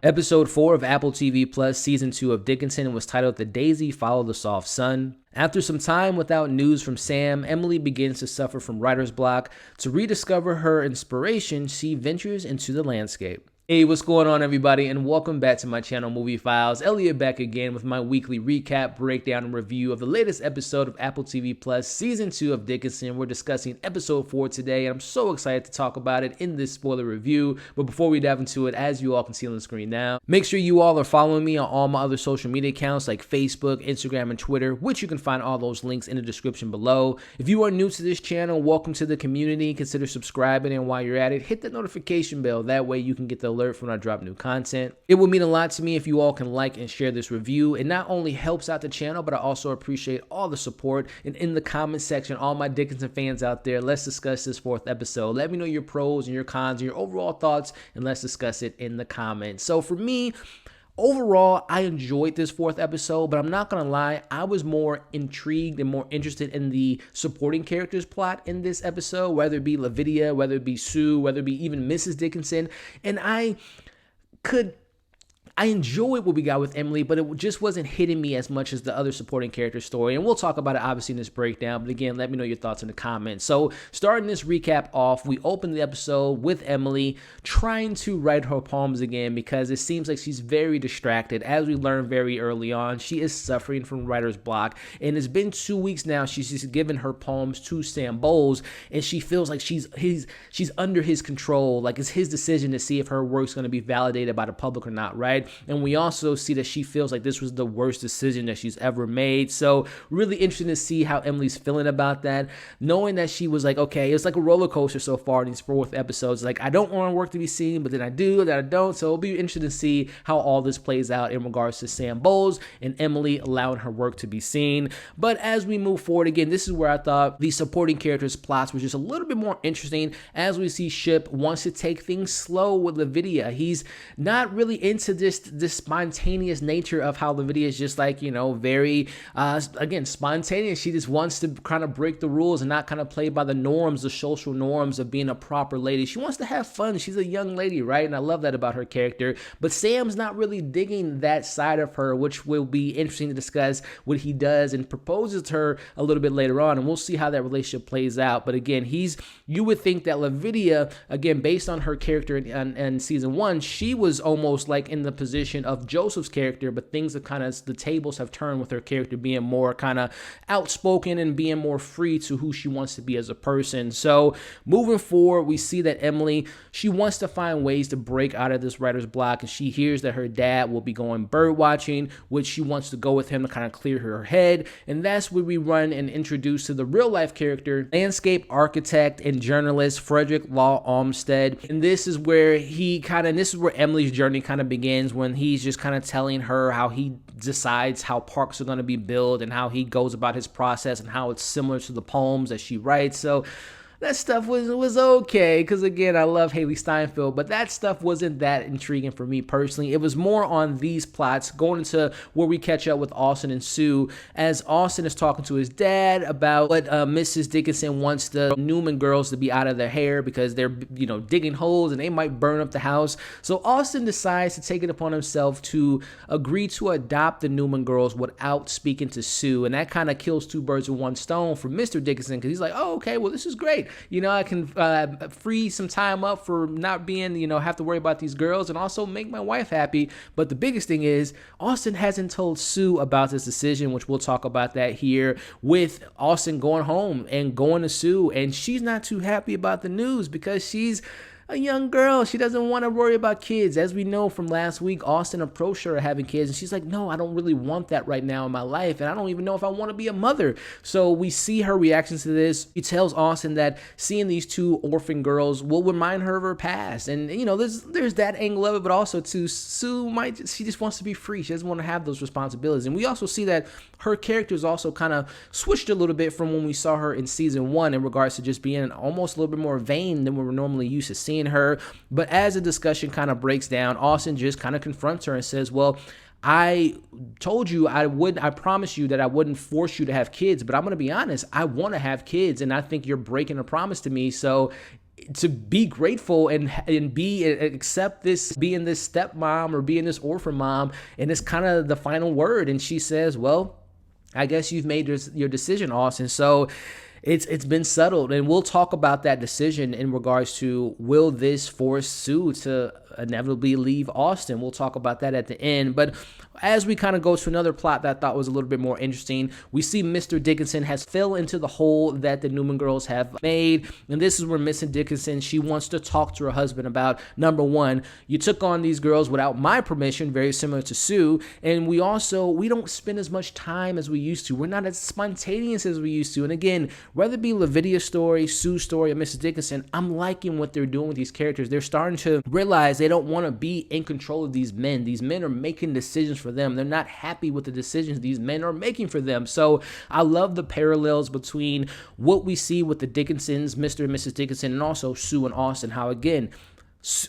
Episode 4 of Apple TV Plus Season 2 of Dickinson was titled The Daisy Followed the Soft Sun. After some time without news from Sam, Emily begins to suffer from writer's block. To rediscover her inspiration, she ventures into the landscape. Hey, what's going on, everybody, and welcome back to my channel, Movie Files. Elliot back again with my weekly recap, breakdown, and review of the latest episode of Apple TV Plus Season 2 of Dickinson. We're discussing Episode 4 today, and I'm so excited to talk about it in this spoiler review. But before we dive into it, as you all can see on the screen now, make sure you all are following me on all my other social media accounts like Facebook, Instagram, and Twitter, which you can find all those links in the description below. If you are new to this channel, welcome to the community. Consider subscribing, and while you're at it, hit that notification bell. That way you can get the alert when I drop new content. It will mean a lot to me if you all can like and share this review. It not only helps out the channel, but I also appreciate all the support. And in the comment section, all my Dickinson fans out there, let's discuss this 4th episode. Let me know your pros and your cons and your overall thoughts, and let's discuss it in the comments. So for me, overall, I enjoyed this 4th episode, but I'm not going to lie, I was more intrigued and more interested in the supporting characters plot in this episode, whether it be Lavinia, whether it be Sue, whether it be even Mrs. Dickinson. And I enjoyed what we got with Emily, but it just wasn't hitting me as much as the other supporting character story. And we'll talk about it obviously in this breakdown. But again, let me know your thoughts in the comments. So starting this recap off, we open the episode with Emily trying to write her poems again because it seems like she's very distracted. As we learned very early on, she is suffering from writer's block. And it's been 2 weeks now. She's just given her poems to Sam Bowles, and she feels like she's under his control. Like it's his decision to see if her work's going to be validated by the public or not, right? And we also see that she feels like this was the worst decision that she's ever made. So really interesting to see how Emily's feeling about that, knowing that she was like, okay, it's like a roller coaster so far in these 4th episodes. Like, I don't want her work to be seen, but then I do, then I don't. So it'll be interesting to see how all this plays out in regards to Sam Bowles and Emily allowing her work to be seen. But as we move forward, again, this is where I thought the supporting characters' plots were just a little bit more interesting, as we see Ship wants to take things slow with Lavinia. He's not really into this spontaneous nature of how Lavinia is just like, you know, very, again, spontaneous. She just wants to kind of break the rules and not kind of play by the norms, the social norms of being a proper lady. She wants to have fun. She's a young lady, right? And I love that about her character. But Sam's not really digging that side of her, which will be interesting to discuss what he does and proposes to her a little bit later on. And we'll see how that relationship plays out. But again, you would think that Lavinia, again, based on her character in season 1, she was almost like in the position of Joseph's character, but things have kind of, the tables have turned with her character being more kind of outspoken and being more free to who she wants to be as a person. So moving forward, we see that Emily, she wants to find ways to break out of this writer's block, and she hears that her dad will be going bird watching, which she wants to go with him to kind of clear her head. And that's where we run and introduce to the real life character, landscape architect and journalist Frederick Law Olmsted. And this is where this is where Emily's journey kind of begins, when he's just kind of telling her how he decides how parks are going to be built and how he goes about his process and how it's similar to the poems that she writes. So that stuff was okay, because again, I love Hailee Steinfeld, but that stuff wasn't that intriguing for me personally. It was more on these plots, going into where we catch up with Austin and Sue, as Austin is talking to his dad about what Mrs. Dickinson wants the Newman girls to be out of their hair because they're, you know, digging holes and they might burn up the house. So Austin decides to take it upon himself to agree to adopt the Newman girls without speaking to Sue, and that kind of kills 2 birds with 1 stone for Mr. Dickinson, because he's like, oh, okay, well, this is great. You know, I can free some time up for not being, you know, have to worry about these girls and also make my wife happy. But the biggest thing is Austin hasn't told Sue about this decision, which we'll talk about that here, with Austin going home and going to Sue. And she's not too happy about the news because she's a young girl. She doesn't want to worry about kids. As we know from last week, Austin approached her having kids, and she's like, no, I don't really want that right now in my life, and I don't even know if I want to be a mother. So we see her reactions to this. She tells Austin that seeing these 2 orphan girls will remind her of her past. And, you know, there's that angle of it, but also, too, Sue she just wants to be free. She doesn't want to have those responsibilities. And we also see that her character is also kind of switched a little bit from when we saw her in season 1 in regards to just being almost a little bit more vain than we're normally used to seeing her. But as the discussion kind of breaks down, Austin just kind of confronts her and says, well, I told you I promised you that I wouldn't force you to have kids, but I'm going to be honest, I want to have kids, and I think you're breaking a promise to me. So to be grateful and accept this, being this stepmom or being this orphan mom, and it's kind of the final word. And she says, well, I guess you've made your decision, Austin. So it's been settled, and we'll talk about that decision in regards to, will this force Sue to inevitably leave Austin? We'll talk about that at the end. But as we kind of go to another plot that I thought was a little bit more interesting, we see Mr. Dickinson has fell into the hole that the Newman girls have made. And this is where Mrs. Dickinson, she wants to talk to her husband about, number one, you took on these girls without my permission, very similar to Sue. And we don't spend as much time as we used to. We're not as spontaneous as we used to. And again, whether it be Lavidia's story, Sue's story, or Mrs. Dickinson, I'm liking what they're doing with these characters. They're starting to realize they don't want to be in control of these men. These men are making decisions for them. They're not happy with the decisions these men are making for them. So I love the parallels between what we see with the Dickinsons, Mr. and Mrs. Dickinson, and also Sue and Austin, how again,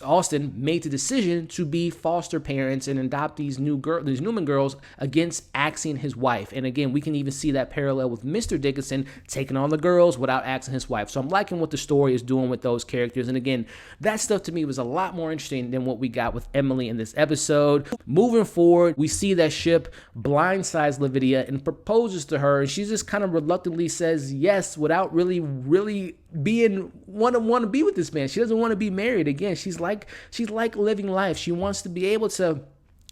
Austin made the decision to be foster parents and adopt these Newman girls against asking his wife. And again, we can even see that parallel with Mr. Dickinson taking on the girls without asking his wife. So I'm liking what the story is doing with those characters. And again, that stuff to me was a lot more interesting than what we got with Emily in this episode. Moving forward, we see that Ship blindsides Lavidia and proposes to her, and she just kind of reluctantly says yes without really want to be with this man. She doesn't want to be married. Again, she's like living life. She wants to be able to,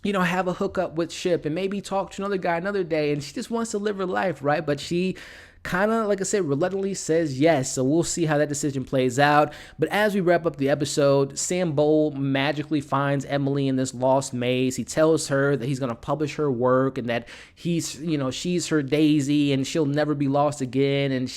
have a hookup with Ship and maybe talk to another guy another day, and she just wants to live her life, right? But she kind of, like I said, reluctantly says yes. So we'll see how that decision plays out. But as we wrap up the episode, Sam Bowl magically finds Emily in this lost maze. He tells her that he's going to publish her work and that she's her Daisy and she'll never be lost again. And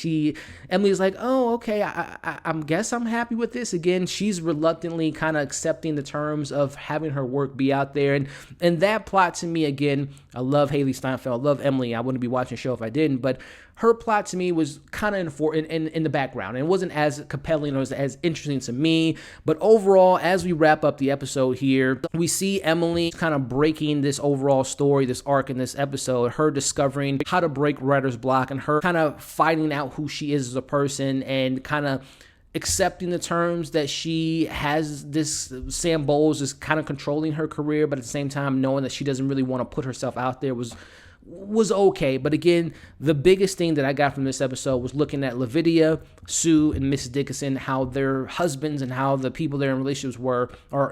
Emily's like, oh, okay, I guess I'm happy with this. Again, she's reluctantly kind of accepting the terms of having her work be out there. And that plot to me, again, I love Hailee Steinfeld. I love Emily. I wouldn't be watching the show if I didn't. But her plot to me was kind of in the background, and it wasn't as compelling or as interesting to me. But overall, as we wrap up the episode here, we see Emily kind of breaking this overall story, this arc in this episode, her discovering how to break writer's block and her kind of finding out who she is as a person and kind of accepting the terms that she has this Sam Bowles is kind of controlling her career, but at the same time knowing that she doesn't really want to put herself out there was okay. But again, the biggest thing that I got from this episode was looking at Lavidia, Sue, and Mrs. Dickinson, how their husbands and how the people they're in relationships are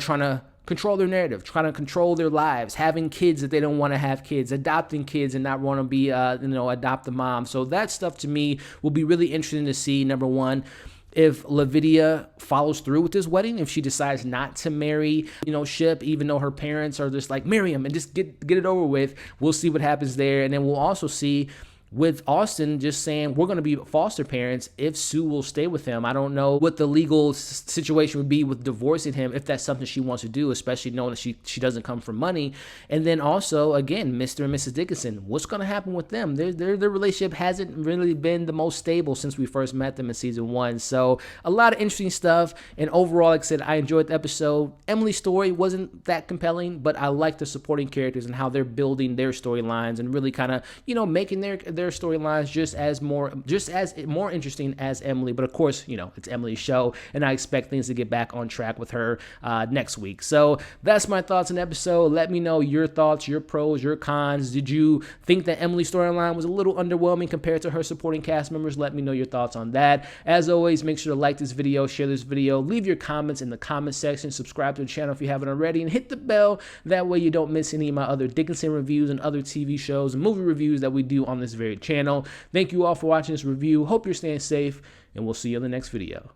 trying to control their narrative, trying to control their lives, having kids that they don't want to have kids, adopting kids and not want to be, adopt the mom. So that stuff to me will be really interesting to see. Number one, if Lavidia follows through with this wedding, if she decides not to marry, Ship, even though her parents are just like, marry him and just get it over with. We'll see what happens there. And then we'll also see with Austin just saying, we're going to be foster parents if Sue will stay with him. I don't know what the legal situation would be with divorcing him, if that's something she wants to do, especially knowing that she doesn't come from money. And then also, again, Mr. and Mrs. Dickinson, what's going to happen with them? Their relationship hasn't really been the most stable since we first met them in season 1. So a lot of interesting stuff. And overall, like I said, I enjoyed the episode. Emily's story wasn't that compelling, but I like the supporting characters and how they're building their storylines and really kind of, making their storylines just as more interesting as Emily. But of course, it's Emily's show, and I expect things to get back on track with her next week. So that's my thoughts on the episode. Let me know your thoughts, your pros, your cons. Did you think that Emily's storyline was a little underwhelming compared to her supporting cast members? Let me know your thoughts on that. As always, make sure to like this video, share this video, leave your comments in the comment section, subscribe to the channel if you haven't already, and hit the bell. That way you don't miss any of my other Dickinson reviews and other TV shows and movie reviews that we do on this very channel. Thank you all for watching this review. Hope you're staying safe, and we'll see you in the next video.